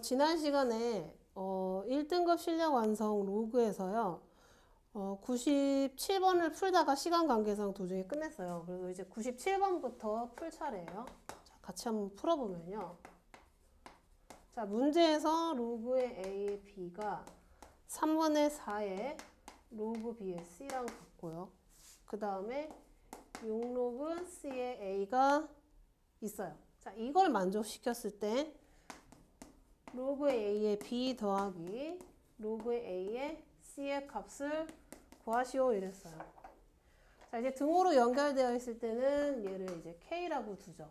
지난 시간에 1등급 실력 완성 로그에서요. 97번을 풀다가 시간 관계상 도중에 끝냈어요. 그래서 이제 97번부터 풀 차례예요. 자, 같이 한번 풀어보면요. 자, 문제에서 로그의 A의 B가 3분의 4의 로그 B의 C랑 같고요. 그 다음에 6로그 C의 A가 있어요. 자, 이걸 만족시켰을 때 로그의 A의 B 더하기 로그의 A의 C의 값을 구하시오 이랬어요. 자, 이제 등호로 연결되어 있을 때는 얘를 이제 K라고 두죠.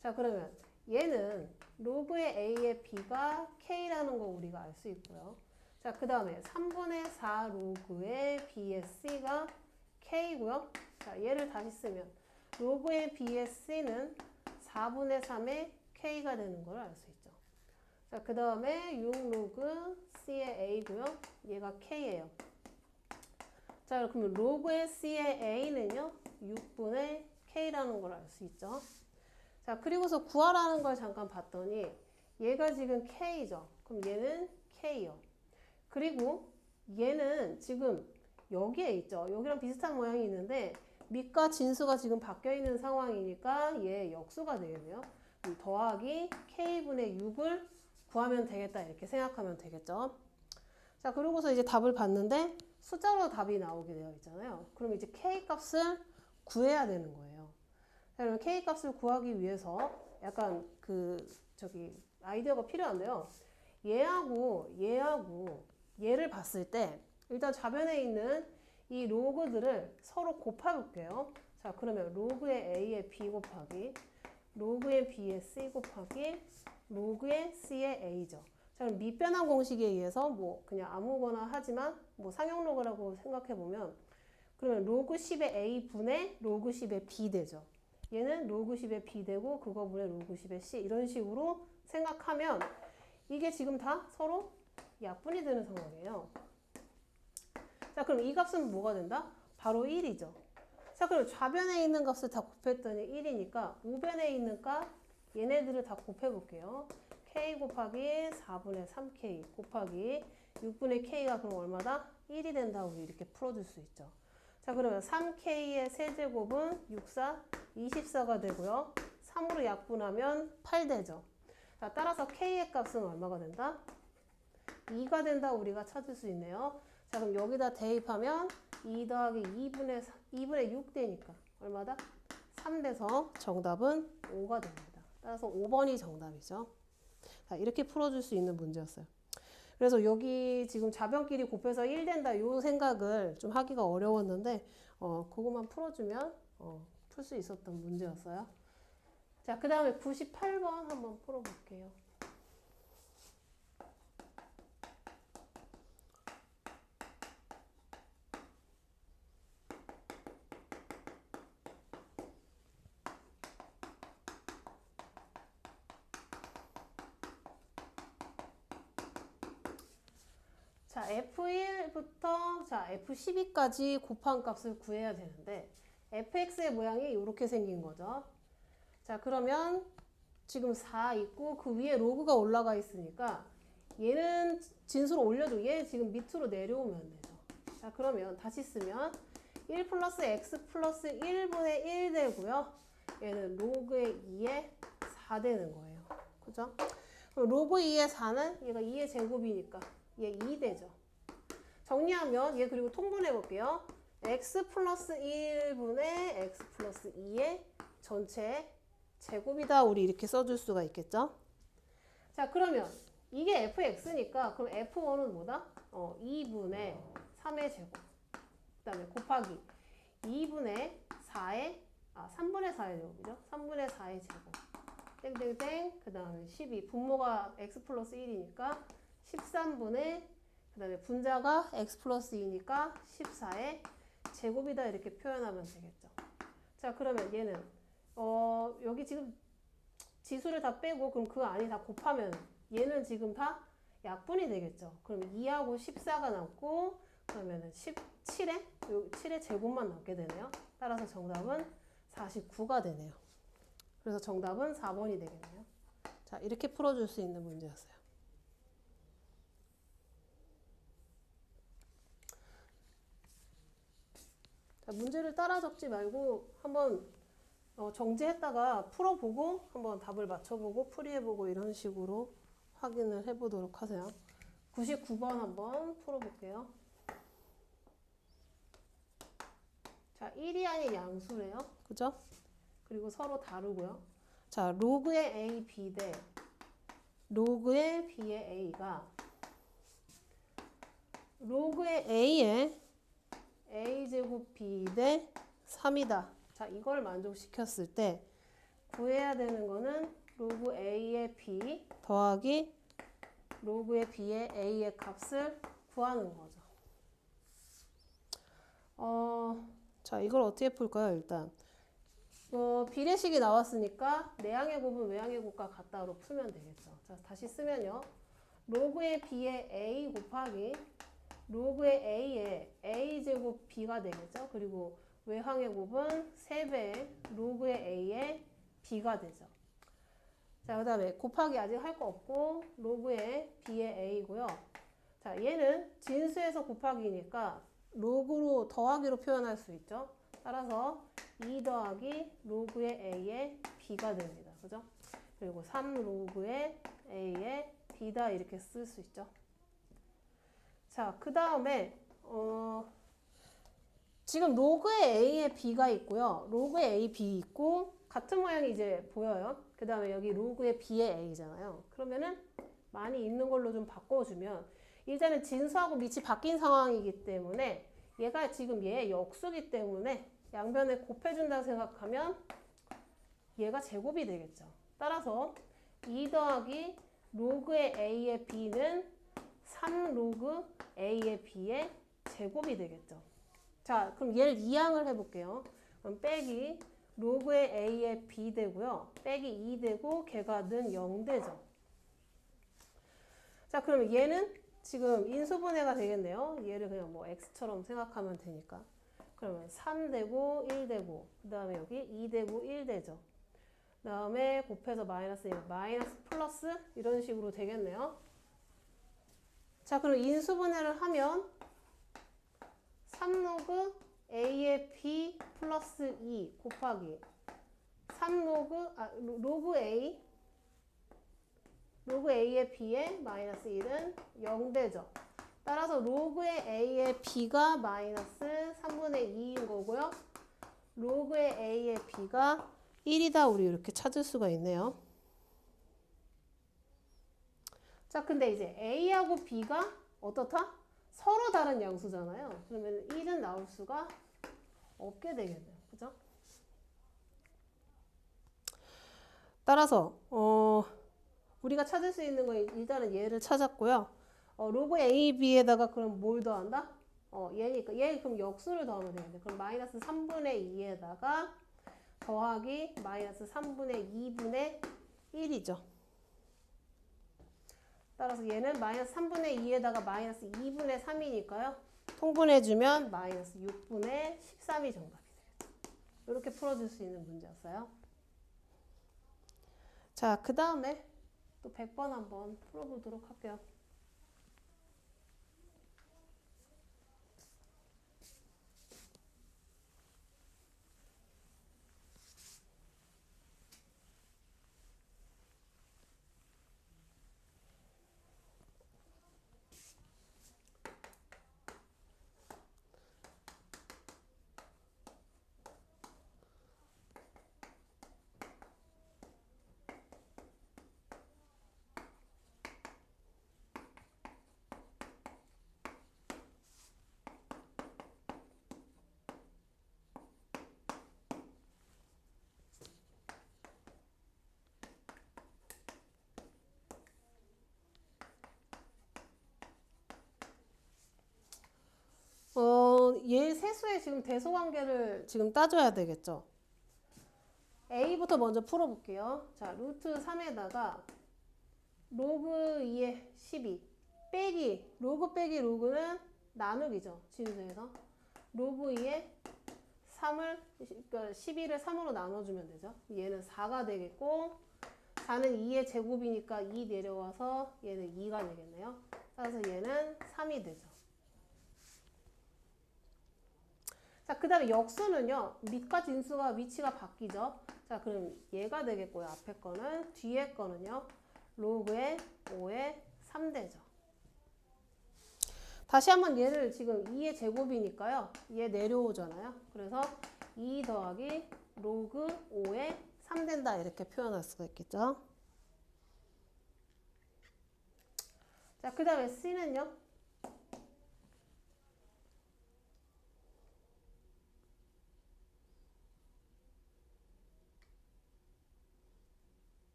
자, 그러면 얘는 로그의 A의 B가 K라는 거 우리가 알 수 있고요. 자, 그 다음에 3분의 4 로그의 B의 C가 K고요. 자, 얘를 다시 쓰면 로그의 B의 C는 4분의 3의 K가 되는 걸 알 수 있죠. 자, 그 다음에 6로그 C의 A고요. 얘가 K예요. 자, 그러면 로그의 C의 A는요. 6분의 K라는 걸 알 수 있죠. 자, 그리고서 구하라는 걸 잠깐 봤더니 얘가 지금 K죠. 그럼 얘는 K요. 그리고 얘는 지금 여기에 있죠. 여기랑 비슷한 모양이 있는데 밑과 진수가 지금 바뀌어 있는 상황이니까 얘 역수가 되겠네요. 더하기 K분의 6을 구하면 되겠다 이렇게 생각하면 되겠죠. 자, 그러고서 이제 답을 봤는데 숫자로 답이 나오게 되어 있잖아요. 그럼 이제 K 값을 구해야 되는 거예요. 자, 그럼 K 값을 구하기 위해서 약간 아이디어가 필요한데요. 얘하고 얘를 봤을 때 일단 좌변에 있는 이 로그들을 서로 곱해볼게요. 자, 그러면 로그의 A의 B 곱하기 로그의 B의 C 곱하기 로그의 C의 A죠. 자, 그럼 밑변환 공식에 의해서 뭐 그냥 아무거나 하지만 뭐 상용로그라고 생각해보면 그러면 로그 10의 A 분의 로그 10의 B 되죠. 얘는 로그 10의 B 되고 그거 분의 로그 10의 C 이런 식으로 생각하면 이게 지금 다 서로 약분이 되는 상황이에요. 자, 그럼 이 값은 뭐가 된다? 바로 1이죠. 자, 그럼 좌변에 있는 값을 다 곱했더니 1이니까 우변에 있는 값 얘네들을 다 곱해볼게요. K 곱하기 4분의 3K 곱하기 6분의 K가 그럼 얼마다? 1이 된다. 우리 이렇게 풀어줄 수 있죠. 자, 그러면 3K의 세제곱은 6, 4, 24가 되고요. 3으로 약분하면 8 되죠. 자, 따라서 K의 값은 얼마가 된다? 2가 된다. 우리가 찾을 수 있네요. 자, 그럼 여기다 대입하면 2 더하기 2분의 6 되니까 얼마다? 3 돼서 정답은 5가 됩니다. 따라서 5번이 정답이죠. 자, 이렇게 풀어줄 수 있는 문제였어요. 그래서 여기 지금 좌변끼리 곱해서 1 된다 이 생각을 좀 하기가 어려웠는데 그것만 풀어주면 풀 수 있었던 문제였어요. 자, 그 다음에 98번 한번 풀어볼게요. 자, F1부터 F12까지 곱한 값을 구해야 되는데 fx의 모양이 이렇게 생긴 거죠. 자, 그러면 지금 4 있고 그 위에 로그가 올라가 있으니까 얘는 진수로 올려도 얘 지금 밑으로 내려오면 되죠. 자, 그러면 다시 쓰면 1 플러스 x 플러스 1분의 1 되고요. 얘는 로그의 2의 4 되는 거예요. 그죠? 그럼 로그 2의 4는 얘가 2의 제곱이니까 얘 2 되죠. 정리하면 얘 그리고 통분해 볼게요. x 플러스 1분의 x 플러스 2의 전체 제곱이다. 우리 이렇게 써줄 수가 있겠죠. 자, 그러면 이게 fx니까 그럼 f1은 뭐다? 2분의 3의 제곱 그 다음에 곱하기 2분의 4의 3분의 4의 제곱이죠. 3분의 4의 제곱 땡땡땡 그 다음에 12 분모가 x 플러스 1이니까 13분의 그 다음에 분자가 x 플러스 2니까 14의 제곱이다 이렇게 표현하면 되겠죠. 자, 그러면 얘는 여기 지금 지수를 다 빼고 그럼 그 안이 다 곱하면 얘는 지금 다 약분이 되겠죠. 그럼 2하고 14가 남고 그러면은 7의 제곱만 남게 되네요. 따라서 정답은 49가 되네요. 그래서 정답은 4번이 되겠네요. 자, 이렇게 풀어줄 수 있는 문제였어요. 자, 문제를 따라 적지 말고 한번 정지했다가 풀어보고 한번 답을 맞춰보고 풀이해보고 이런 식으로 확인을 해보도록 하세요. 99번 한번 풀어볼게요. 자, 1이 아닌 양수래요. 그죠? 그리고 서로 다르고요. 자, 로그의 a, b 대 로그의 b의 a가 로그의 a의 a제곱 b 대 3이다. 자, 이걸 만족시켰을 때 구해야 되는 거는 로그 a의 b 더하기 로그의 b의 a의 값을 구하는 거죠. 자, 이걸 어떻게 풀까요? 일단 비례식이 나왔으니까 내항의 곱은 외항의 곱과 같다로 풀면 되겠죠. 자, 다시 쓰면요. 로그의 b의 a 곱하기 로그의 a의 a제곱 b가 되겠죠. 그리고 외항의 곱은 3배의 로그의 a의 b가 되죠. 자, 그 다음에 곱하기 아직 할 거 없고 로그의 b의 a고요. 자, 얘는 진수에서 곱하기니까 로그로 더하기로 표현할 수 있죠. 따라서 2 더하기 로그의 a의 b가 됩니다. 그죠? 그리고 3 로그의 a의 b다 이렇게 쓸 수 있죠. 자, 그 다음에 지금 로그의 a의 b가 있고요. 로그의 a, b 있고 같은 모양이 이제 보여요. 그 다음에 여기 로그의 b의 a잖아요. 그러면은 많이 있는 걸로 좀 바꿔주면 일단은 진수하고 밑이 바뀐 상황이기 때문에 얘가 지금 얘의 역수기 때문에 양변에 곱해준다고 생각하면 얘가 제곱이 되겠죠. 따라서 2 더하기 로그의 a의 b는 3 로그 a의 b의 제곱이 되겠죠. 자, 그럼 얘를 이항을 해볼게요. 그럼 빼기 로그의 a의 b 되고요. 빼기 2 되고 걔가 는 0 되죠. 자, 그러면 얘는 지금 인수분해가 되겠네요. 얘를 그냥 뭐 x처럼 생각하면 되니까. 그러면 3 되고 1 되고 그 다음에 여기 2 되고 1 되죠. 그 다음에 곱해서 마이너스 1, 마이너스 플러스 이런 식으로 되겠네요. 자, 그럼 인수분해를 하면 3 로그 a의 b 플러스 2 곱하기 3 로그 a 로그 a의 b의 마이너스 1은 0 되죠. 따라서 로그의 a의 b가 마이너스 3분의 2인 거고요. 로그의 a의 b가 1이다. 우리 이렇게 찾을 수가 있네요. 자, 근데 이제 a하고 b가 어떻다? 서로 다른 양수잖아요. 그러면 1은 나올 수가 없게 되겠네요. 그죠? 따라서 우리가 찾을 수 있는 거 일단은 얘를 찾았고요. 로그 a, b에다가 그럼 뭘 더한다? 얘니까 얘 그럼 역수를 더하면 되겠네. 그럼 마이너스 3분의 2에다가 더하기 마이너스 3분의 2분의 1이죠. 따라서 얘는 마이너스 3분의 2에다가 마이너스 2분의 3이니까요. 통분해주면 마이너스 6분의 13이 정답이 되겠죠. 이렇게 풀어줄 수 있는 문제였어요. 자, 그 다음에 또 100번 한번 풀어보도록 할게요. 얘 세수의 지금 대소관계를 지금 따져야 되겠죠. A부터 먼저 풀어볼게요. 자, 루트 3에다가 로그 2의 12 빼기 로그 빼기 로그는 나누기죠. 진수에서 로그 2의 3을 그러니까 12를 3으로 나눠주면 되죠. 얘는 4가 되겠고 4는 2의 제곱이니까 2 내려와서 얘는 2가 되겠네요. 따라서 얘는 3이 되죠. 자, 그 다음에 역수는요. 밑과 진수가 위치가 바뀌죠. 자, 그럼 얘가 되겠고요. 앞에 거는. 뒤에 거는요. 로그의 5의 3대죠. 다시 한번 얘를 지금 2의 제곱이니까요. 얘 내려오잖아요. 그래서 2 더하기 로그 5의 3 된다. 이렇게 표현할 수가 있겠죠. 자, 그 다음에 C는요.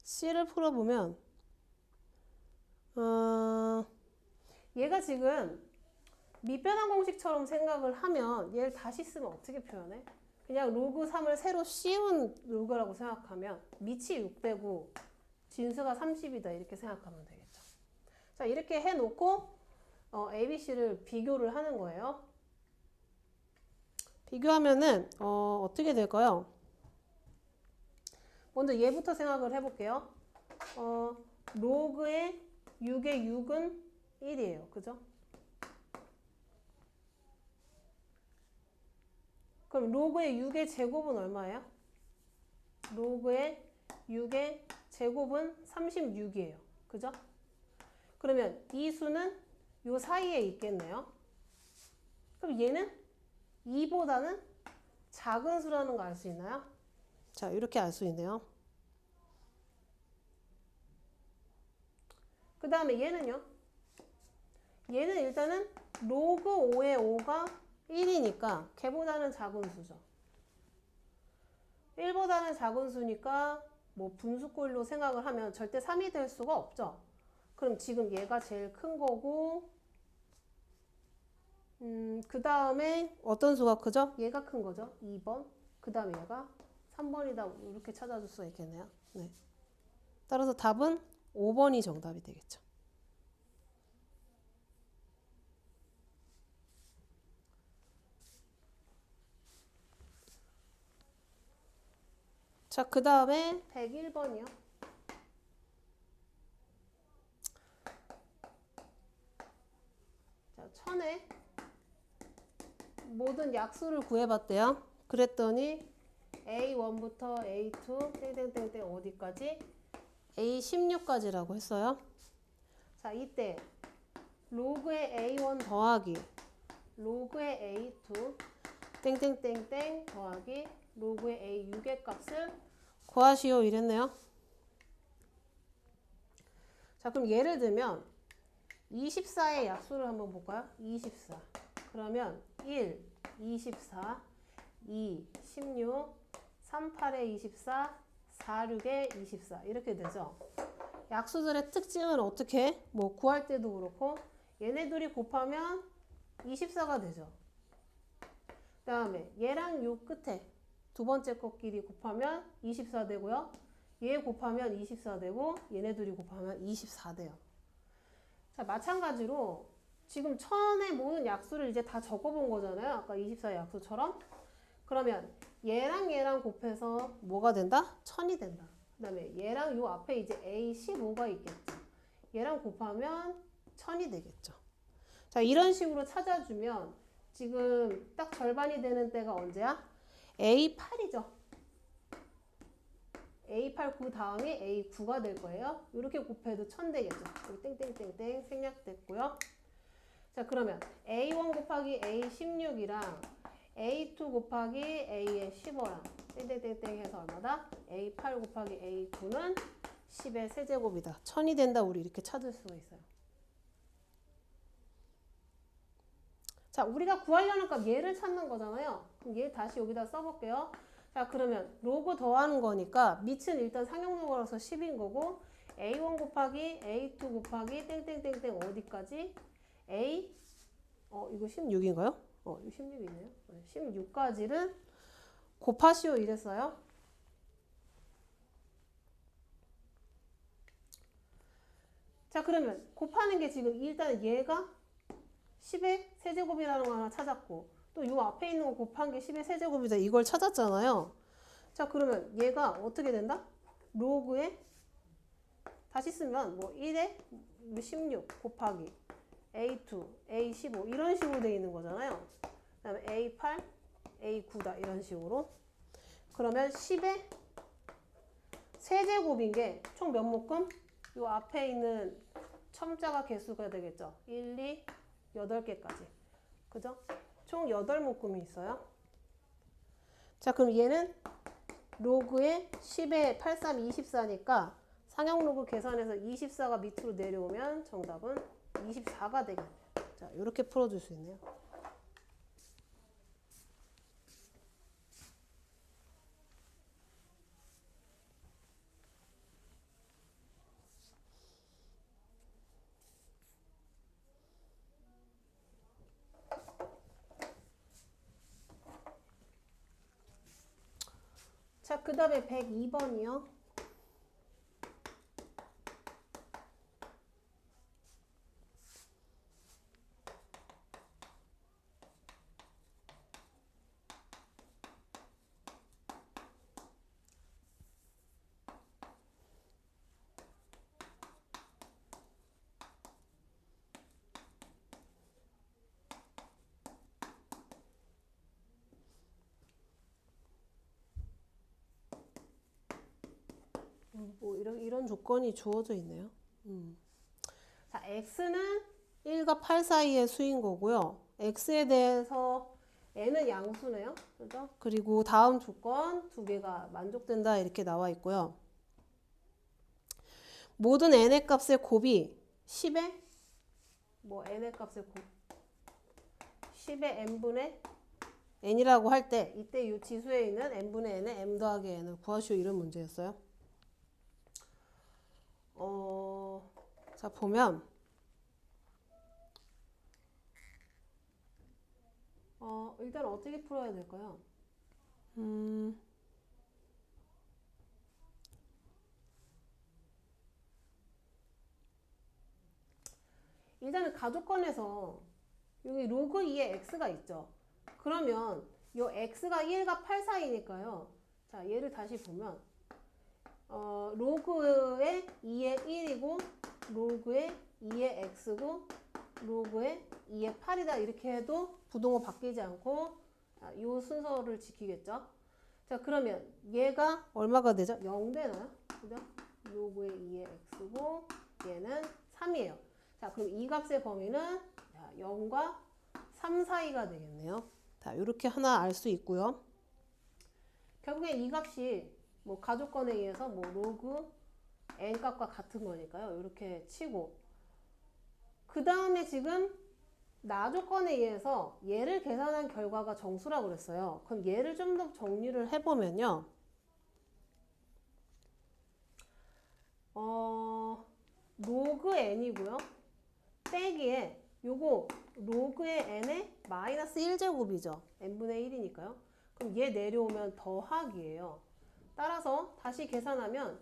C를 풀어보면 얘가 지금 밑변환 공식처럼 생각을 하면 얘를 다시 쓰면 어떻게 표현해? 그냥 로그 3을 새로 씌운 로그라고 생각하면 밑이 6되고 진수가 30이다 이렇게 생각하면 되겠죠. 자, 이렇게 해놓고 ABC를 비교를 하는 거예요. 비교하면은 어떻게 될까요? 먼저 얘부터 생각을 해볼게요. 로그의 6의 6은 1이에요. 그죠? 그럼 로그의 6의 제곱은 얼마예요? 로그의 6의 제곱은 36이에요. 그죠? 그러면 이 수는 요 사이에 있겠네요. 그럼 얘는 2보다는 작은 수라는 거 알 수 있나요? 자, 이렇게 알 수 있네요. 그 다음에 얘는요. 얘는 일단은 로그 5의 5가 1이니까 걔보다는 작은 수죠. 1보다는 작은 수니까 뭐 분수꼴로 생각을 하면 절대 3이 될 수가 없죠. 그럼 지금 얘가 제일 큰 거고 그 다음에 어떤 수가 크죠? 얘가 큰 거죠. 2번. 그 다음에 얘가 3번이다. 이렇게 찾아줄 수가 있겠네요. 네. 따라서 답은 5번이 정답이 되겠죠. 자, 그 다음에 101번이요. 자, 1000에 모든 약수를 구해봤대요. 그랬더니 A1부터 A2 땡땡땡땡 어디까지? A16까지라고 했어요. 자, 이때 로그의 A1 더하기 로그의 A2 땡땡땡땡 더하기 로그의 A6의 값을 구하시오 이랬네요. 자, 그럼 예를 들면 24의 약수를 한번 볼까요? 24. 그러면 1, 24, 2, 16, 38의 24, 46의 24 이렇게 되죠. 약수들의 특징은 어떻게? 뭐 구할 때도 그렇고 얘네 둘이 곱하면 24가 되죠. 그 다음에 얘랑 요 끝에 두 번째 것끼리 곱하면 24 되고요. 얘 곱하면 24 되고 얘네 둘이 곱하면 24 돼요. 자, 마찬가지로 지금 1000의 모든 약수를 이제 다 적어본 거잖아요. 아까 24의 약수처럼. 그러면 얘랑 곱해서 뭐가 된다? 1000이 된다. 그 다음에 얘랑 요 앞에 이제 A15가 있겠죠. 얘랑 곱하면 1000이 되겠죠. 자, 이런 식으로 찾아주면 지금 딱 절반이 되는 때가 언제야? A8이죠. A8 9 다음에 A9가 될 거예요. 이렇게 곱해도 1000 되겠죠. 여기 땡땡땡땡 생략됐고요. 자, 그러면 A1 곱하기 A16이랑 A2 곱하기 A의 15랑 땡땡땡땡 해서 얼마다? A8 곱하기 A9는 10의 세제곱이다. 1000이 된다. 우리 이렇게 찾을 수가 있어요. 자, 우리가 구하려는 값 얘를 찾는 거잖아요. 그럼 얘 다시 여기다 써볼게요. 자, 그러면 로그 더하는 거니까 밑은 일단 상용로그라서 10인 거고 A1 곱하기 A2 곱하기 땡땡땡땡 어디까지? 이거 16인가요? 이거 16이네요. 16까지를 곱하시오 이랬어요. 자, 그러면 곱하는 게 지금 일단 얘가 10의 세제곱이라는 거 하나 찾았고 또 요 앞에 있는 거 곱한 게 10의 세제곱이다. 이걸 찾았잖아요. 자, 그러면 얘가 어떻게 된다? 로그에 다시 쓰면 뭐 1에 16 곱하기 A2, A15 이런 식으로 돼 있는 거잖아요. 그 다음에 A8, A9다 이런 식으로. 그러면 10의 세제곱인 게 총 몇 묶음? 요 앞에 있는 첨자가 개수가 되겠죠. 1, 2, 8개까지. 그죠? 총 8묶음이 있어요. 자, 그럼 얘는 로그의 10의 83, 24니까 상형 로그 계산해서 24가 밑으로 내려오면 정답은 24가 되겠네요. 자, 이렇게 풀어줄 수 있네요. 자, 그 다음에 102번이요. 뭐 이런 조건이 주어져 있네요. 자, x는 1과 8 사이의 수인 거고요. x에 대해서 n은 양수네요. 그죠? 그리고 다음 조건 두 개가 만족된다 이렇게 나와 있고요. 모든 n의 값의 곱이 10의 뭐 n의 값의 곱 10의 n분의 n이라고 할 때 이때 이 지수에 있는 n분의 n의 m 더하기 n을 구하시오 이런 문제였어요. 자, 보면 일단 어떻게 풀어야 될까요? 일단은 가족권에서 여기 로그 2에 x가 있죠. 그러면 이 x가 1과 8 사이니까요. 자, 얘를 다시 보면 로그의 2의 1이고 로그의 2의 x고 로그의 2의 8이다 이렇게 해도 부동호 바뀌지 않고 이 순서를 지키겠죠. 자, 그러면 얘가 얼마가 되죠? 0 되나요? 그죠? 로그의 2의 x고 얘는 3이에요. 자, 그럼 이 값의 범위는 0과 3 사이가 되겠네요. 자, 이렇게 하나 알 수 있고요. 결국에 이 값이 뭐 가족권에 의해서 뭐 로그 n 값과 같은 거니까요. 이렇게 치고 그 다음에 지금 나조건에 의해서 얘를 계산한 결과가 정수라고 그랬어요. 그럼 얘를 좀 더 정리를 해보면요. 로그 n이고요. 빼기에 요거 로그의 n의 마이너스 1제곱이죠. n분의 1이니까요. 그럼 얘 내려오면 더하기예요. 따라서 다시 계산하면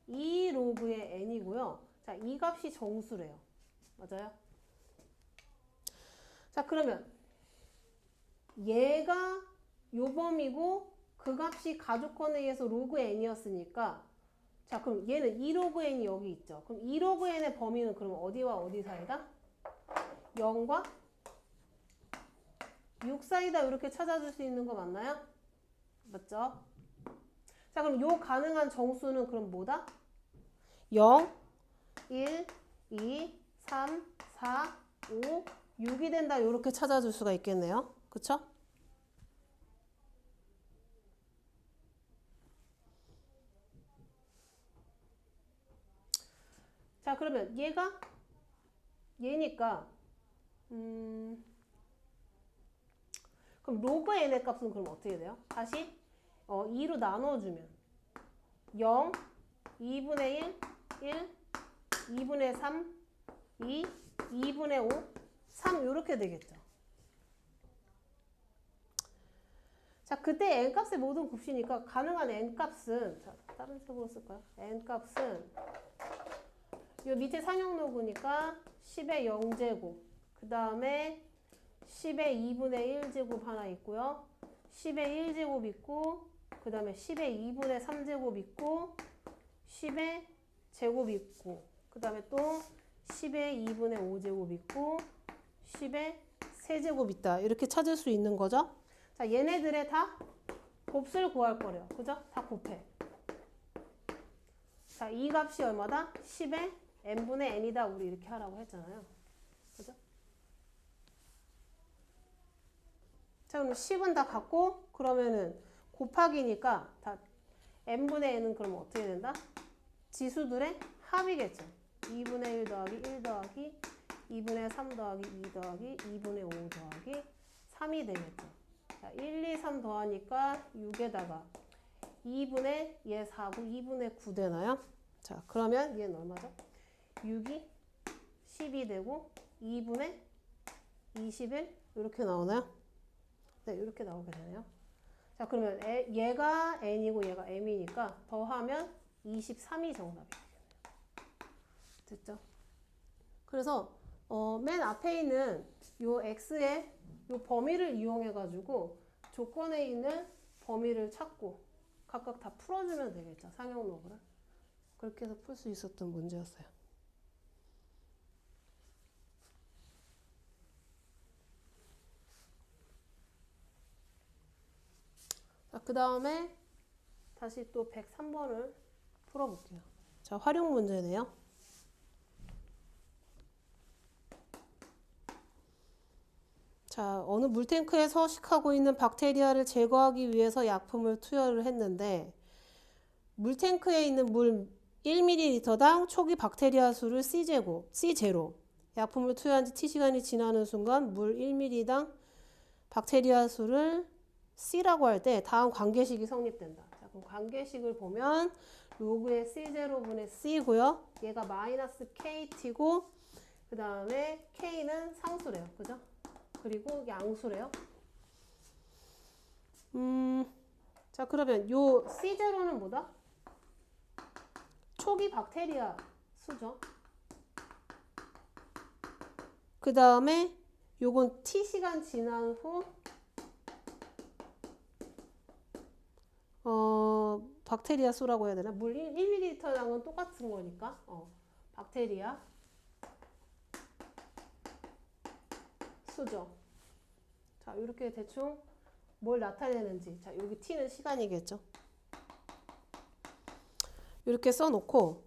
2 로그의 n이고요. 자, 이 값이 정수래요. 맞아요? 자, 그러면 얘가 요 범위고 그 값이 가족권에 의해서 로그 n이었으니까 자, 그럼 얘는 2 로그 n이 여기 있죠. 그럼 2 로그 n의 범위는 그럼 어디와 어디 사이다? 0과 6 사이다 이렇게 찾아줄 수 있는 거 맞나요? 맞죠? 자, 그럼 요 가능한 정수는 그럼 뭐다? 0, 1, 2, 3, 4, 5, 6이 된다 이렇게 찾아줄 수가 있겠네요. 그쵸? 자, 그러면 얘니까 그럼 로그 n의 값은 그럼 어떻게 돼요? 다시 2로 나눠주면 0, 2분의 1, 1, 2분의 3, 2, 2분의 5, 3 이렇게 되겠죠. 자, 그때 n값의 모든 곱이니까 가능한 n값은 자, 다른 색으로 쓸까요? n값은 요 밑에 상형 로그니까 10의 0제곱 그 다음에 10의 2분의 1제곱 하나 있고요. 10의 1제곱 있고 그 다음에 10의 2분의 3제곱 있고 10의 제곱 있고 그 다음에 또 10의 2분의 5제곱 있고 10의 세제곱 있다. 이렇게 찾을 수 있는 거죠. 자, 얘네들의 다 곱을 구할 거래요. 그죠? 다 곱해. 자, 이 값이 얼마다? 10의 n분의 n이다. 우리 이렇게 하라고 했잖아요. 그죠? 자, 그럼 10은 다 같고, 그러면은 곱하기니까 다 n분의 n은 그러면 어떻게 된다? 지수들의 합이겠죠. 2분의 1 더하기 1 더하기 2분의 3 더하기 2 더하기 2분의 5 더하기 3이 되겠죠. 자, 1, 2, 3 더하니까 6에다가 2분의 얘 4고 2분의 9 되나요? 자, 그러면 얘는 얼마죠? 6이 10이 되고 2분의 21 이렇게 나오나요? 네, 이렇게 나오게 되네요. 자, 그러면 얘가 n이고 얘가 m이니까 더하면 23이 정답이 되겠네요. 됐죠? 그래서 맨 앞에 있는 요 x의 요 범위를 이용해 가지고 조건에 있는 범위를 찾고 각각 다 풀어주면 되겠죠. 상용로그를. 그렇게 해서 풀 수 있었던 문제였어요. 자, 그 다음에 다시 또 103번을 풀어볼게요. 자, 활용 문제네요. 자, 어느 물탱크에 서식하고 있는 박테리아를 제거하기 위해서 약품을 투여를 했는데 물탱크에 있는 물 1ml당 초기 박테리아 수를 C0. 약품을 투여한 지 T시간이 지나는 순간 물 1ml당 박테리아 수를 C라고 할 때 다음 관계식이 성립된다. 자, 그럼 관계식을 보면 로그의 C0분의 C고요. 얘가 마이너스 KT고 그 다음에 K는 상수래요. 그죠? 그리고 양수래요. 자, 그러면 요 C0는 뭐다? 초기 박테리아 수죠. 그 다음에 요건 T시간 지난 후 박테리아 수라고 해야 되나? 물 1ml당은 똑같은 거니까 박테리아 수죠. 자, 이렇게 대충 뭘 나타내는지. 자, 여기 T는 시간이겠죠. 이렇게 써놓고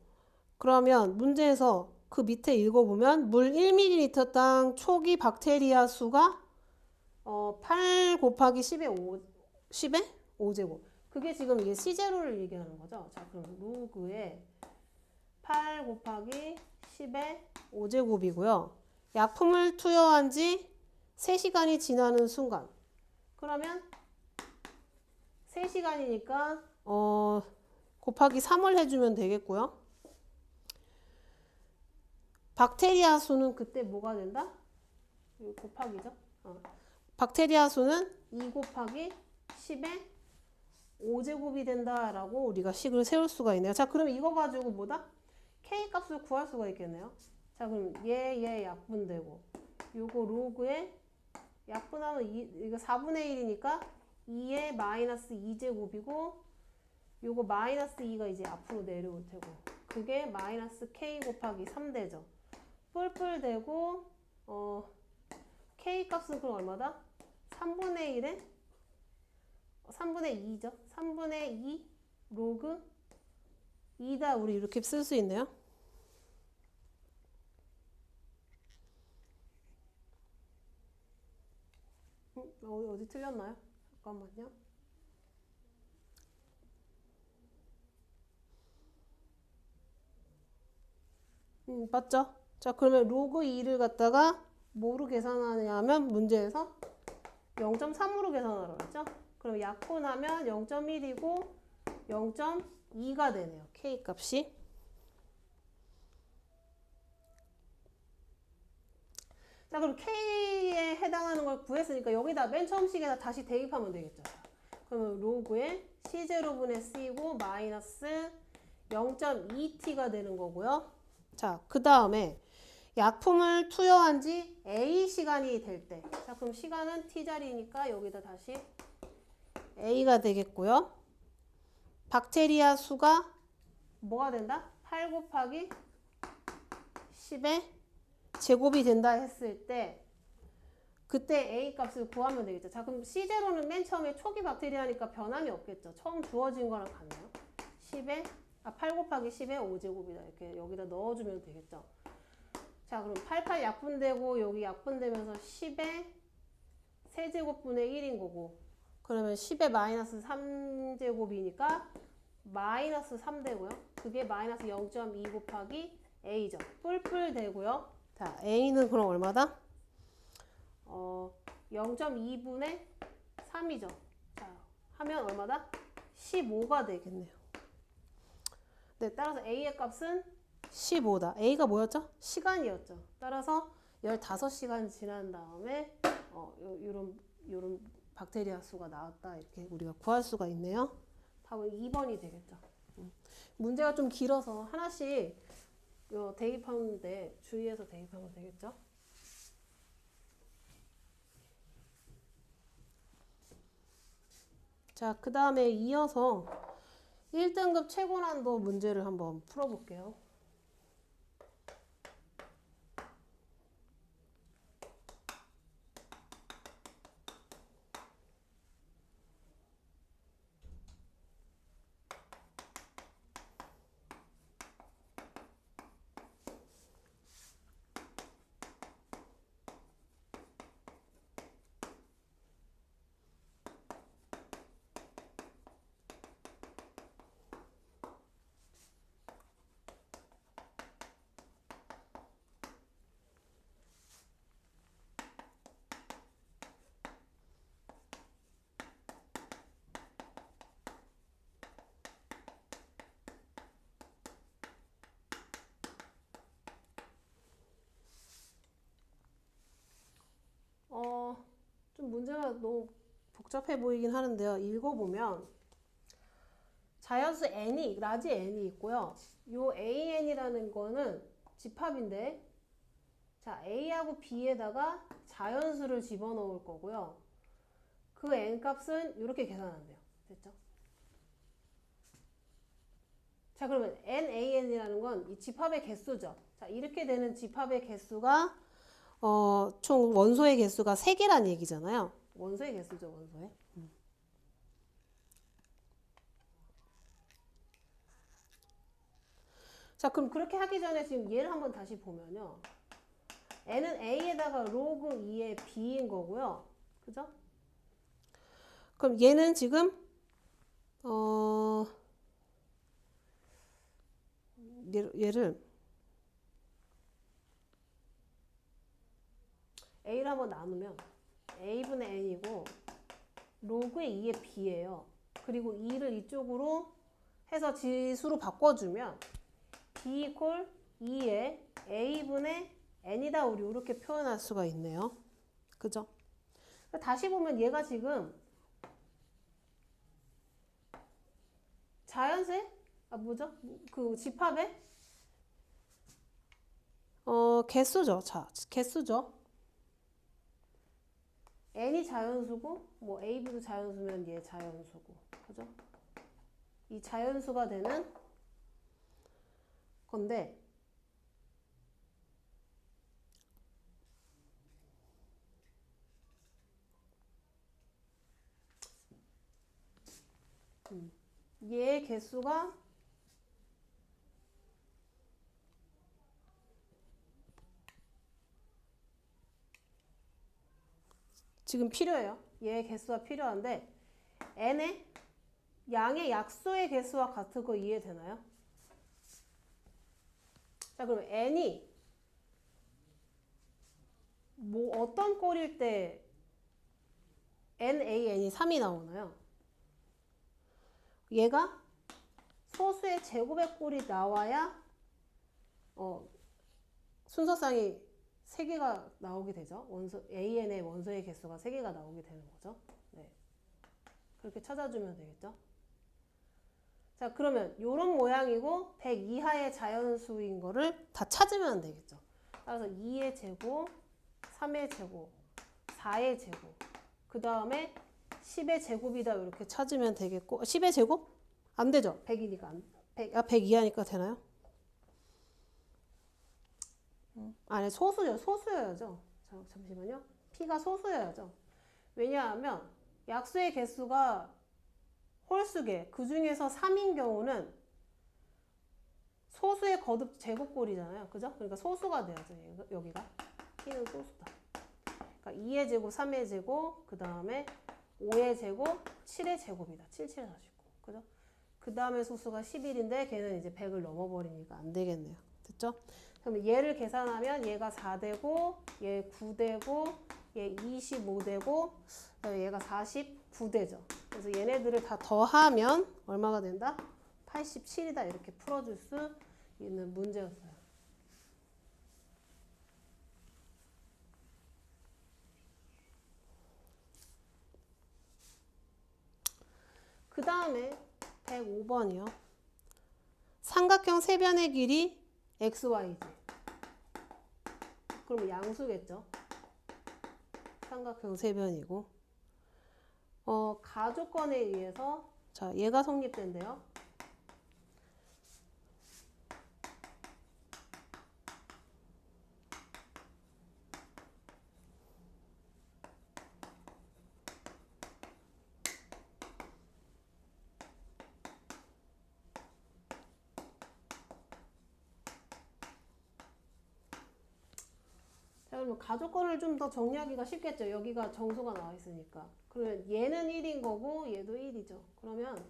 그러면 문제에서 그 밑에 읽어보면 물 1ml당 초기 박테리아 수가 8 곱하기 10의 5제곱. 그게 지금 이게 C0를 얘기하는 거죠. 자, 그럼 로그에 8 곱하기 10의 5제곱이고요. 약품을 투여한 지 3시간이 지나는 순간. 그러면 3시간이니까 곱하기 3을 해주면 되겠고요. 박테리아 수는 그때 뭐가 된다? 곱하기죠. 박테리아 수는 2 곱하기 10의 5제곱이 된다라고 우리가 식을 세울 수가 있네요. 자, 그럼 이거 가지고 뭐다? K 값을 구할 수가 있겠네요. 자, 그럼 얘 약분되고 요거 로그에 약분하면 이거 4분의 1이니까 2의 마이너스 2제곱이고 요거 마이너스 2가 이제 앞으로 내려올 테고 그게 마이너스 K 곱하기 3 되죠. 뿔뿔 되고 K 값은 그럼 얼마다? 3분의 1에 3분의 2죠. 3분의 2 로그 2다. 우리 이렇게 쓸 수 있네요. 어디 틀렸나요? 잠깐만요. 맞죠? 자, 그러면 로그 2를 갖다가 뭐로 계산하냐면 문제에서 0.3으로 계산하라고 했죠? 그럼 약분하면 0.1이고 0.2가 되네요. K 값이. 자, 그럼 K에 해당하는 걸 구했으니까 여기다 맨 처음 식에다 다시 대입하면 되겠죠. 그러면 로그에 C0분의 C고 마이너스 0.2T가 되는 거고요. 자, 그 다음에 약품을 투여한 지 A 시간이 될 때. 자, 그럼 시간은 T자리니까 여기다 다시 A가 되겠고요. 박테리아 수가 뭐가 된다? 8 곱하기 10의 제곱이 된다 했을 때 그때 A 값을 구하면 되겠죠. 자, 그럼 C0는 맨 처음에 초기 박테리아니까 변함이 없겠죠. 처음 주어진 거랑 같네요. 8 곱하기 10의 5제곱이다. 이렇게 여기다 넣어주면 되겠죠. 자, 그럼 88 약분되고 여기 약분되면서 10의 세제곱분의 1인 거고, 그러면 10의 마이너스 3제곱이니까 마이너스 3 되고요. 그게 마이너스 0.2 곱하기 A죠. 뿔뿔 되고요. 자, A는 그럼 얼마다? 0.2분의 3이죠. 자, 하면 얼마다? 15가 되겠네요. 네, 따라서 A의 값은 15다. A가 뭐였죠? 시간이었죠. 따라서 15시간 지난 다음에 요런 박테리아 수가 나왔다. 이렇게 우리가 구할 수가 있네요. 답은 2번이 되겠죠. 문제가 좀 길어서 하나씩 대입하는데 주의해서 대입하면 되겠죠. 자, 그 다음에 이어서 1등급 최고난도 문제를 한번 풀어볼게요. 좀 문제가 너무 복잡해 보이긴 하는데요. 읽어보면 자연수 n이, 라지 n이 있고요. 요 an이라는 거는 집합인데, 자, a하고 b에다가 자연수를 집어넣을 거고요. 그 n 값은 이렇게 계산한대요. 됐죠? 자, 그러면 nan이라는 건 이 집합의 개수죠. 자, 이렇게 되는 집합의 개수가 총 원소의 개수가 3개란 얘기잖아요. 원소의 개수죠, 원소의. 자, 그럼 그렇게 하기 전에 지금 얘를 한번 다시 보면요. n은 a에다가 로그 2의 b인 거고요. 그죠? 그럼 얘는 지금 얘를 a를 한번 나누면 a분의 n이고 로그의 2의 b예요. 그리고 2를 이쪽으로 해서 지수로 바꿔주면 b 이퀄 2의 a분의 n이다. 우리 이렇게 표현할 수가 있네요. 그죠? 다시 보면 얘가 지금 자연수의 뭐죠? 그 집합의 개수죠. 자, 개수죠. n이 자연수고 뭐 a, b도 자연수면 얘 자연수고. 그죠? 이 자연수가 되는 건데, 얘의 개수가 지금 필요해요. 얘의 개수가 필요한데 n의 양의 약수의 개수와 같은 거 이해되나요? 자, 그럼 n이 뭐 어떤 꼴일 때 nan이 3이 나오나요? 얘가 소수의 제곱의 꼴이 나와야 순서상이 3개가 나오게 되죠. AN의 원소의 개수가 3개가 나오게 되는 거죠. 네. 그렇게 찾아주면 되겠죠. 자, 그러면 이런 모양이고 100 이하의 자연수인 거를 다 찾으면 되겠죠. 따라서 2의 제곱, 3의 제곱, 4의 제곱, 그 다음에 10의 제곱이다. 이렇게 찾으면 되겠고, 10의 제곱? 안 되죠. 100이니까. 100 이하니까 되나요? 아니, 소수죠. 소수여야죠. 잠시만요. P가 소수여야죠. 왜냐하면 약수의 개수가 홀수개, 그 중에서 3인 경우는 소수의 거듭 제곱꼴이잖아요. 그죠? 그러니까 소수가 돼야죠. 여기가. P는 소수다. 그러니까 2의 제곱, 3의 제곱, 그 다음에 5의 제곱, 7의 제곱이다. 7, 7, 49. 그죠? 그 다음에 소수가 11인데 걔는 이제 100을 넘어버리니까 안 되겠네요. 됐죠? 그럼 얘를 계산하면 얘가 4되고, 얘 9되고, 얘 25되고, 얘가 49되죠. 그래서 얘네들을 다 더하면 얼마가 된다? 87이다. 이렇게 풀어줄 수 있는 문제였어요. 그 다음에 105번이요. 삼각형 세변의 길이 XY지. 그럼 양수겠죠. 삼각형 세변이고. 가조건에 의해서 자, 얘가 성립된대요. 자, 그러면 가조건을 좀 더 정리하기가 쉽겠죠. 여기가 정수가 나와 있으니까. 그러면 얘는 1인 거고 얘도 1이죠. 그러면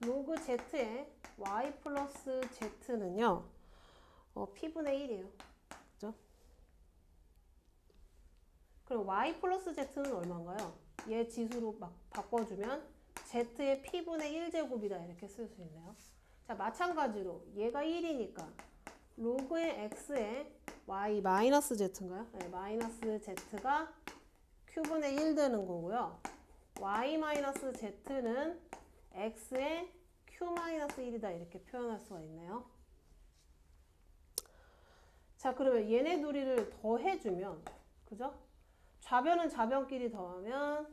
로그 z의 y 플러스 z는요. p분의 1이에요. 그죠? 그럼 y 플러스 z는 얼마인가요? 얘 지수로 막 바꿔주면 z의 p분의 1제곱이다 이렇게 쓸 수 있네요. 자, 마찬가지로 얘가 1이니까 로그의 x에 y 마이너스 z인가요? 네, 마이너스 z가 q분의 1 되는 거고요. y 마이너스 z는 x의 q 마이너스 1이다 이렇게 표현할 수가 있네요. 자, 그러면 얘네 둘이를 더해주면, 그죠? 좌변은 좌변끼리 더하면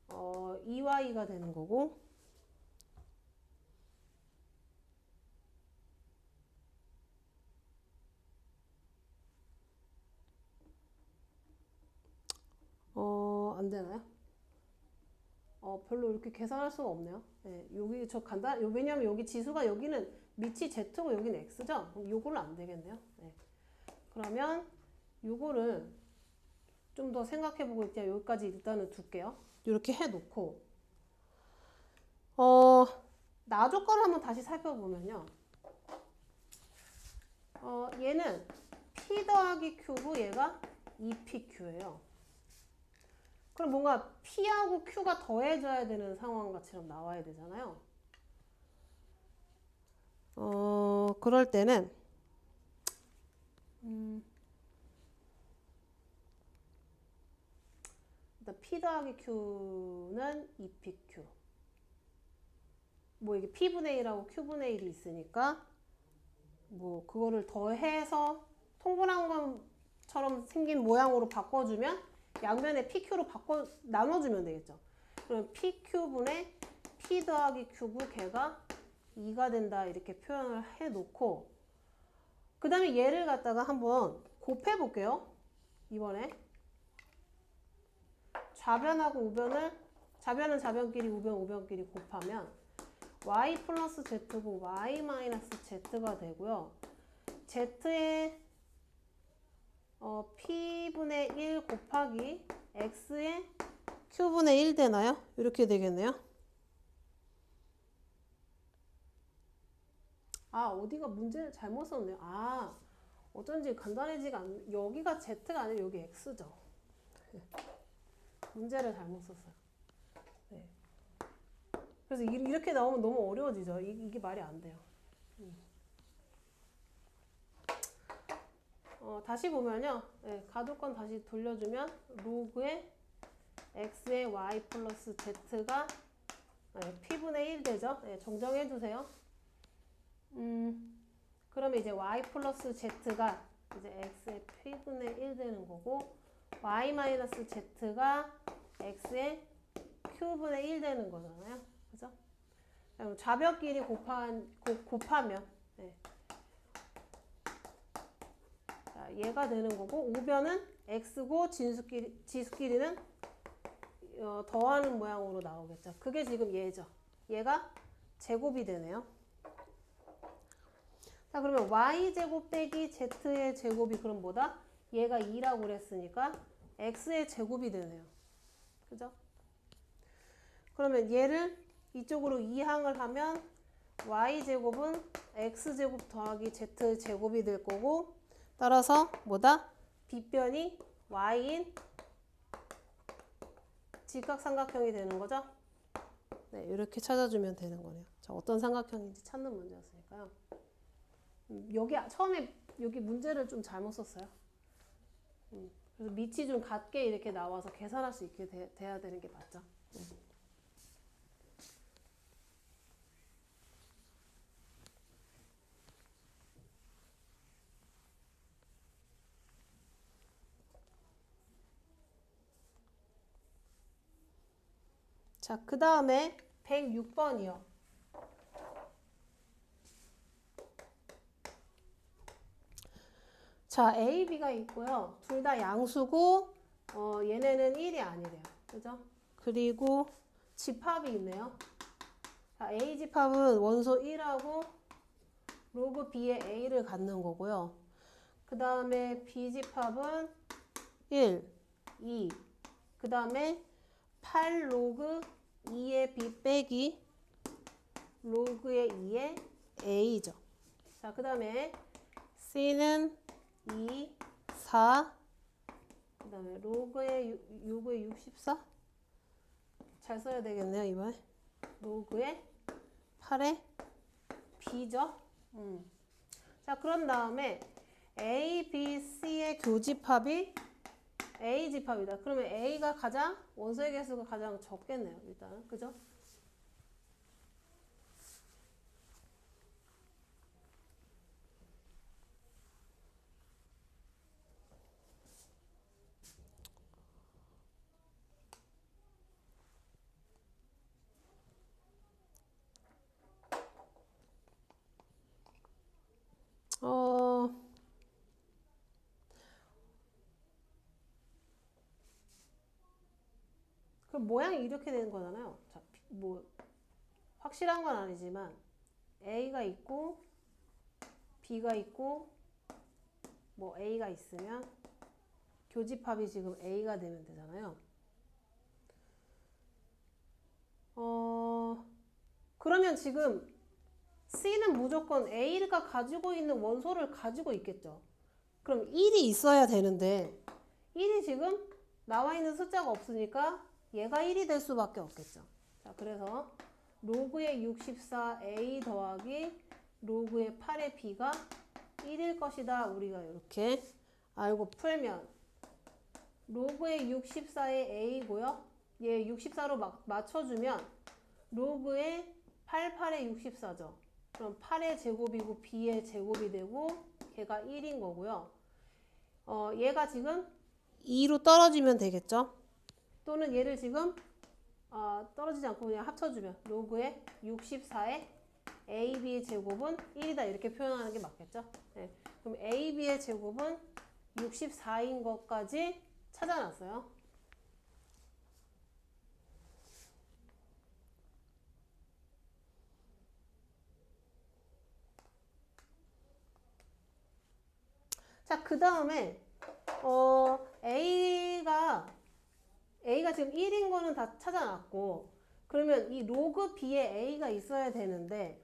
2y가 되는 거고, 안 되나요? 별로 이렇게 계산할 수가 없네요. 네, 여기 왜냐면 여기 지수가 여기는 밑이 z고 여기는 x죠? 그럼 요거는 안 되겠네요. 네. 그러면 요거를 좀 더 생각해보고 일단 여기까지 일단은 둘게요. 이렇게 해놓고 나조건 한번 다시 살펴보면요. 얘는 P 더하기 Q고 얘가 2PQ예요. 그럼 뭔가 P하고 Q가 더해져야 되는 상황처럼 나와야 되잖아요. 그럴 때는 일단 P 더하기 Q는 2PQ. 뭐 이게 P분의 1하고 Q분의 1이 있으니까 뭐 그거를 더해서 통분한것처럼 생긴 모양으로 바꿔주면 양면에 PQ로 나눠주면 되겠죠. 그럼 PQ분의 P 더하기 Q고 걔가 2가 된다 이렇게 표현을 해놓고 그 다음에 얘를 갖다가 한번 곱해볼게요. 이번에 좌변하고 우변을 좌변은 좌변끼리 우변 우변끼리 곱하면 y 플러스 z고 y 마이너스 z가 되고요. z의 p분의 1 곱하기 x의 q분의 1 되나요? 이렇게 되겠네요. 어디가 문제를 잘못 썼네요. 어쩐지 간단해지가 않네. 여기가 z가 아니라 여기 x죠. 문제를 잘못 썼어요. 네. 그래서 이렇게 나오면 너무 어려워지죠. 이게 말이 안 돼요. 다시 보면요. 네, 가조건 다시 돌려주면 로그의 x의 y 플러스 z가 p분의 1 되죠. 네, 정정해주세요. 그러면 이제 y 플러스 z가 이제 x의 p분의 1 되는 거고 y 마이너스 z가 x의 q분의 1 되는 거잖아요. 그죠? 좌변끼리 곱하면 네. 자, 자, 얘가 되는 거고 우변은 x고 지수끼리는 더하는 모양으로 나오겠죠. 그게 지금 얘죠. 얘가 제곱이 되네요. 자, 그러면 y제곱 빼기 z의 제곱이 그럼 뭐다? 얘가 2라고 그랬으니까 x의 제곱이 되네요. 그죠? 그러면 얘를 이쪽으로 이항을 하면 y제곱은 x제곱 더하기 z제곱이 될 거고 따라서 뭐다? 빗변이 y인 직각삼각형이 되는 거죠? 네, 이렇게 찾아주면 되는 거네요. 자, 어떤 삼각형인지 찾는 문제였으니까요. 여기 처음에 여기 문제를 좀 잘못 썼어요. 그래서 밑이 좀 같게 이렇게 나와서 계산할 수 있게 돼야 되는 게 맞죠. 자, 그 다음에 106번이요. 자, A, B가 있고요. 둘 다 양수고 얘네는 1이 아니래요. 그죠? 그리고 집합이 있네요. 자, A 집합은 원소 1하고 로그 B의 A를 갖는 거고요. 그 다음에 B 집합은 1, 2, 그 다음에 8 로그 2의 B 빼기 로그의 2의 A죠. 자, 그 다음에 C는 2, 4, 그 다음에 로그의 6의 64? 잘 써야 되겠네요, 이번에. 로그의 8의 B죠. 자, 그런 다음에 A, B, C의 교집합이 A 집합이다. 그러면 A가 가장 원소의 개수가 가장 적겠네요. 일단은 그죠? 그럼 모양이 이렇게 되는 거잖아요. 자, 뭐 확실한 건 아니지만 A가 있고 B가 있고 뭐 A가 있으면 교집합이 지금 A가 되면 되잖아요. 그러면 지금 C는 무조건 A가 가지고 있는 원소를 가지고 있겠죠. 그럼 1이 있어야 되는데 1이 지금 나와 있는 숫자가 없으니까 얘가 1이 될 수밖에 없겠죠. 자, 그래서 로그의 64A 더하기 로그의 8의 B가 1일 것이다. 우리가 이렇게 알고 풀면 로그의 64의 A고요. 얘 64로 맞춰주면 로그의 8의 64죠. 그럼 8의 제곱이고 B의 제곱이 되고 걔가 1인 거고요. 얘가 지금 2로 떨어지면 되겠죠. 또는 얘를 지금 떨어지지 않고 그냥 합쳐주면 로그의 64의 AB의 제곱은 1이다 이렇게 표현하는 게 맞겠죠. 네. 그럼 AB의 제곱은 64인 것까지 찾아놨어요. 자, 그 다음에 A가 지금 1인 거는 다 찾아놨고 그러면 이 로그 B에 A가 있어야 되는데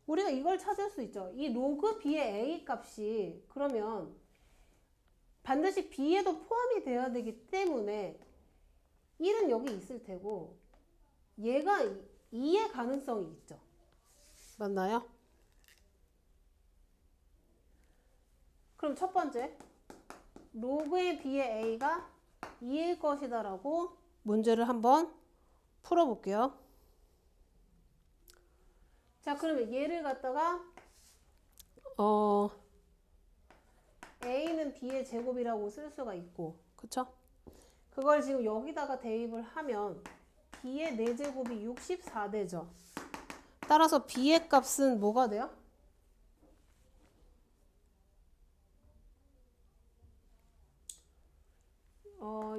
우리가 이걸 찾을 수 있죠. 이 로그 B의 A 값이 그러면 반드시 B에도 포함이 되어야 되기 때문에 1은 여기 있을 테고 얘가 2의 가능성이 있죠. 맞나요? 그럼 첫 번째 로그의 B의 A가 2일 것이다 라고 문제를 한번 풀어볼게요. 자, 그러면 얘를 갖다가 A는 B의 제곱이라고 쓸 수가 있고 그쵸? 그걸 지금 여기다가 대입을 하면 B의 4제곱이 64되죠. 따라서 b의 값은 뭐가 돼요?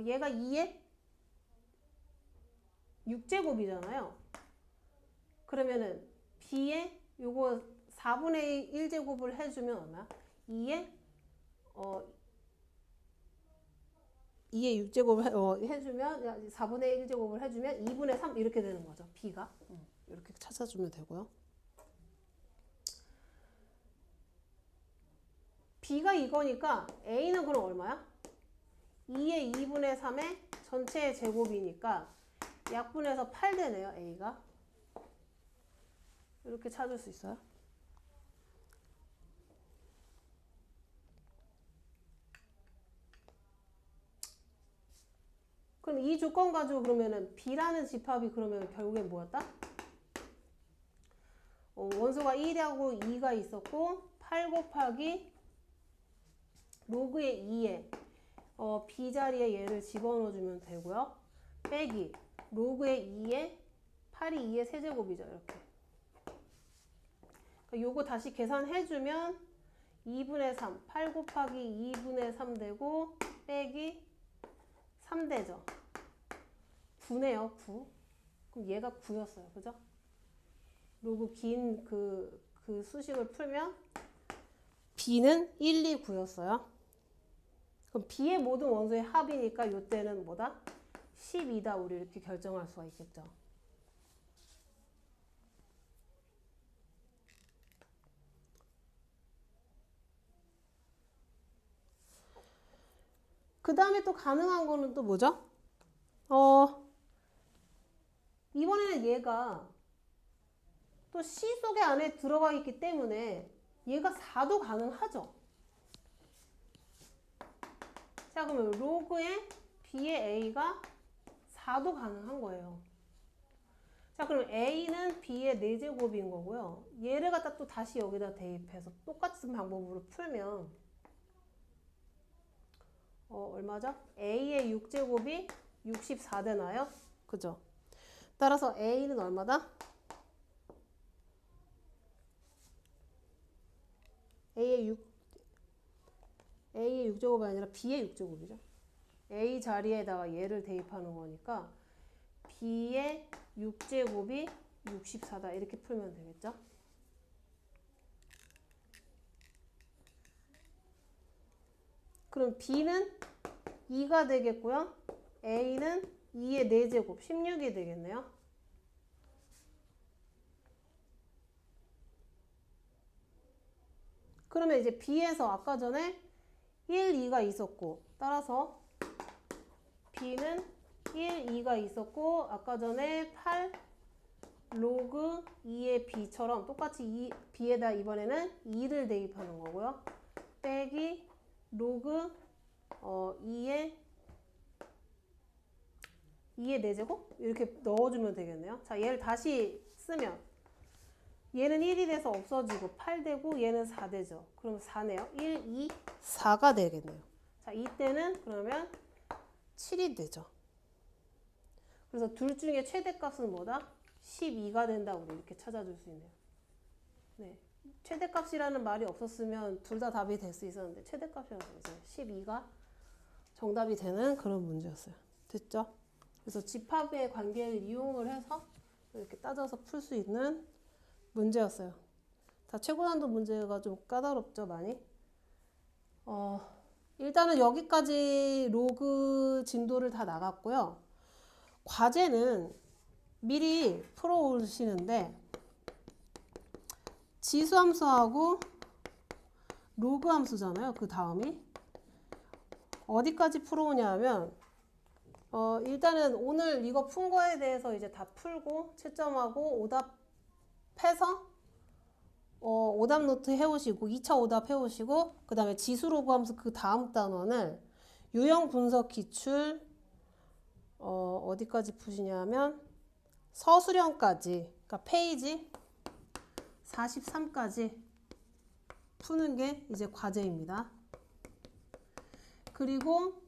얘가 2의 6제곱이잖아요. 그러면은 b의 요거 4분의 1제곱을 해주면 얼마야? 2의 2의 6제곱을 해주면 4분의 1제곱을 해주면 2분의 3 이렇게 되는 거죠. b가 이렇게 찾아주면 되고요. b가 이거니까 a는 그럼 얼마야? 2의 2분의 3의 전체의 제곱이니까 약분해서 8 되네요. a가 이렇게 찾을 수 있어요. 그럼 이 조건 가지고 그러면은 b라는 집합이 그러면 결국엔 뭐였다? 원소가 1하고 2가 있었고 8 곱하기 로그의 2에 b 자리에 얘를 집어넣어주면 되고요. 빼기 로그의 2에 8이 2의 세제곱이죠. 이렇게. 그러니까 요거 다시 계산해주면 2분의 3, 8 곱하기 2분의 3 되고 빼기 3 되죠. 9네요. 9. 그럼 얘가 9였어요. 그죠? 로그 긴 그 수식을 풀면 b는 1, 2, 9였어요. 그럼 b의 모든 원소의 합이니까 이때는 뭐다? 12다. 우리 이렇게 결정할 수가 있겠죠. 그 다음에 또 가능한 거는 또 뭐죠? 이번에는 얘가 또 C 속에 안에 들어가 있기 때문에 얘가 4도 가능하죠. 자, 그러면 로그의 B의 A가 4도 가능한 거예요. 자, 그럼 A는 B의 4제곱인 거고요. 얘를 갖다 또 다시 여기다 대입해서 똑같은 방법으로 풀면 얼마죠? A의 6제곱이 64 되나요? 그죠? 따라서 A는 얼마다? A의 6제곱이 아니라 B의 6제곱이죠. A 자리에다가 얘를 대입하는 거니까 B의 6제곱이 64다. 이렇게 풀면 되겠죠? 그럼 B는 2가 되겠고요. A는 2의 4제곱, 16이 되겠네요. 그러면 이제 B에서 아까 전에 1, 2가 있었고 따라서 B는 1, 2가 있었고 아까 전에 8 로그 2의 B처럼 똑같이 B에다 이번에는 2를 대입하는 거고요. 빼기 로그 2의 4제곱? 이렇게 넣어주면 되겠네요. 자, 얘를 다시 쓰면 얘는 1이 돼서 없어지고 8 되고 얘는 4 되죠. 그럼 4네요. 1, 2, 4가 되겠네요. 자, 이때는 그러면 7이 되죠. 그래서 둘 중에 최대값은 뭐다? 12가 된다고 이렇게 찾아줄 수 있네요. 네. 최대값이라는 말이 없었으면 둘 다 답이 될 수 있었는데 최대값이라서 이제 12가 정답이 되는 그런 문제였어요. 됐죠? 그래서 집합의 관계를 이용을 해서 이렇게 따져서 풀 수 있는 문제였어요. 다 최고난도 문제가 좀 까다롭죠, 많이? 일단은 여기까지 로그 진도를 다 나갔고요. 과제는 미리 풀어오시는데 지수함수하고 로그 함수잖아요. 그 다음이 어디까지 풀어오냐 하면 일단은 오늘 이거 푼 거에 대해서 이제 다 풀고 채점하고 오답해서 오답 노트 해오시고 2차 오답 해오시고 그 다음에 지수 로그 함수 그 다음 단원을 유형 분석 기출 어디까지 푸시냐 하면 서술형까지 그러니까 페이지 43까지 푸는 게 이제 과제입니다. 그리고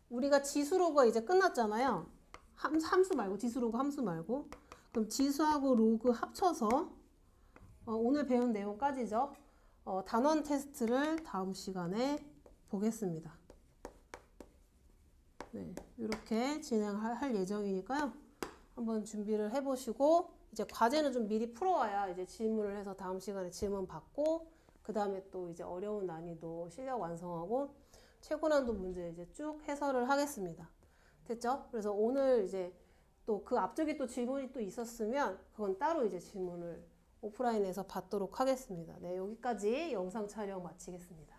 우리가 지수로가 이제 끝났잖아요. 함수 말고 지수로가 함수 말고 그럼 지수하고 로그 합쳐서 오늘 배운 내용까지죠. 단원 테스트를 다음 시간에 보겠습니다. 네, 이렇게 진행할 예정이니까요. 한번 준비를 해보시고 이제 과제는 좀 미리 풀어와야 이제 질문을 해서 다음 시간에 질문 받고 그 다음에 또 이제 어려운 난이도 실력 완성하고 최고난도 문제 이제 쭉 해설을 하겠습니다. 됐죠? 그래서 오늘 이제 또 그 앞쪽에 또 질문이 또 있었으면 그건 따로 이제 질문을 오프라인에서 받도록 하겠습니다. 네, 여기까지 영상 촬영 마치겠습니다.